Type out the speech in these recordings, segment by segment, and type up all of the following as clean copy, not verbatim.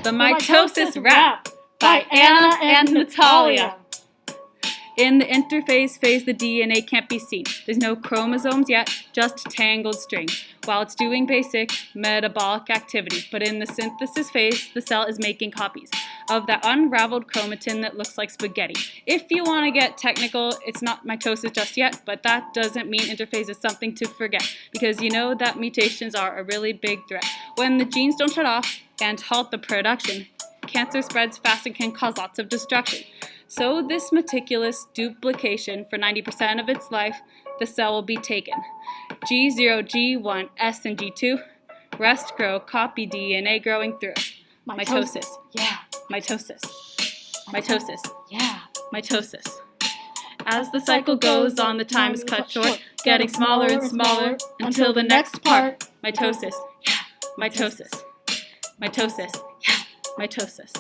The Mitosis Rap by Anna and Natalia. In the interphase phase, the DNA can't be seen. There's no chromosomes yet, just tangled strings, while it's doing basic metabolic activity. But in the synthesis phase, the cell is making copies of that unraveled chromatin that looks like spaghetti. If you want to get technical, it's not mitosis just yet, but that doesn't mean interphase is something to forget, because you know that mutations are a really big threat. When the genes don't shut off and halt the production, cancer spreads fast and can cause lots of destruction. So this meticulous duplication for 90% of its life, the cell will be taken. G0, G1, S, and G2, rest, grow, copy DNA growing through. Mitosis. Yeah. Mitosis. Mitosis. Yeah. Mitosis. As the cycle goes on, the time is cut short, getting smaller and smaller until the next part. Mitosis. Yeah. Mitosis. Mitosis. Yeah. Mitosis.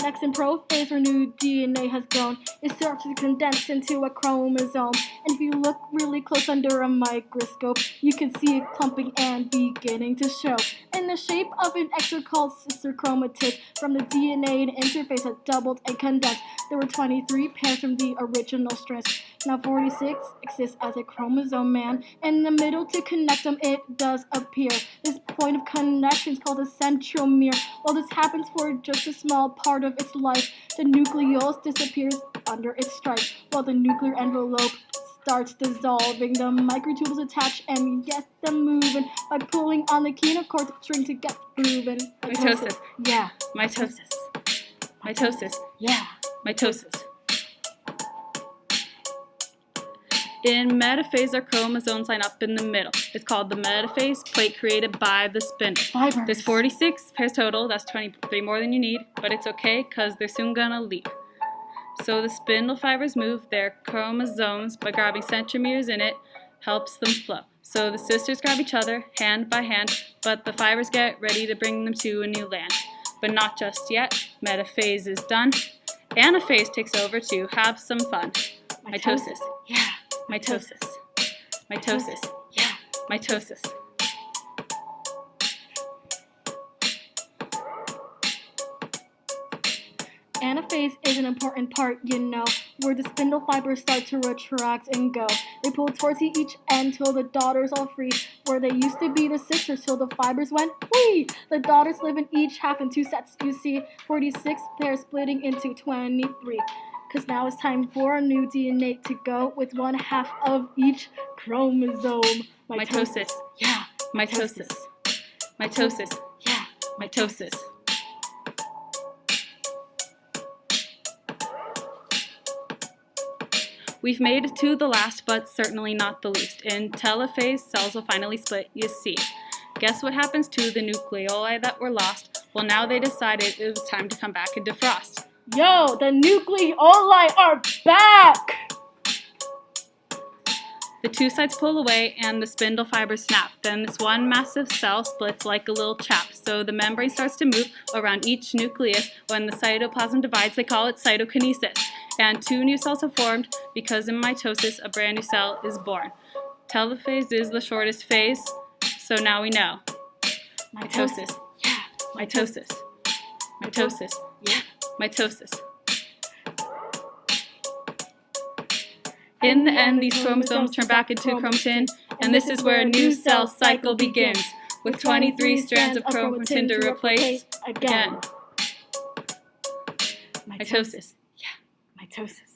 Next in prophase, where new DNA has grown, it starts to condense into a chromosome. And if you look really close under a microscope, you can see it clumping and beginning to show in the shape of an extra called sister chromatids. From the DNA, the interphase had doubled and condensed. There were 23 pairs from the original strands. Now 46 exists as a chromosome man. In the middle to connect them, it does appear. This point of connection is called a centromere. While this happens for just a small part of its life, the nucleolus disappears under its stripe, while the nuclear envelope starts dissolving. The microtubules attach and get them moving by pulling on the chenocortex string to get grooving. Mitosis. Yeah. Mitosis. Mitosis. Yeah. Mitosis. In metaphase, our chromosomes line up in the middle. It's called the metaphase plate created by the spindle. Fibers. There's 46 pairs total. That's 23 more than you need, but it's okay because they're soon gonna leave. So the spindle fibers move their chromosomes by grabbing centromeres in it, helps them flow. So the sisters grab each other hand by hand, but the fibers get ready to bring them to a new land. But not just yet. Metaphase is done. Anaphase takes over to have some fun. Mitosis. Yeah. Mitosis. Mitosis. Yeah. Mitosis. Anaphase is an important part, where the spindle fibers start to retract and go. They pull towards each end till the daughters all free, where they used to be the sisters till the fibers went whee! The daughters live in each half in two sets, you see, 46 pairs splitting into 23. Because now it's time for a new DNA to go with one half of each chromosome. Mitosis. Yeah. Mitosis. Mitosis. Yeah. Mitosis. We've made it to the last, but certainly not the least. In telophase, cells will finally split, you see. Guess what happens to the nucleoli that were lost? Well, now they decided it was time to come back and defrost. Yo, the nucleoli are back! The two sides pull away and the spindle fibers snap. Then this one massive cell splits like a little chap. So the membrane starts to move around each nucleus. When the cytoplasm divides, they call it cytokinesis. And two new cells have formed because in mitosis, a brand new cell is born. Telophase is the shortest phase, so now we know. Mitosis. Yeah. Mitosis. Mitosis. Yeah. Mitosis. In the end, these chromosomes turn back into chromatin, and this is where a new cell cycle begins, with 23 strands of chromatin to replace again. Mitosis. Yeah. Mitosis.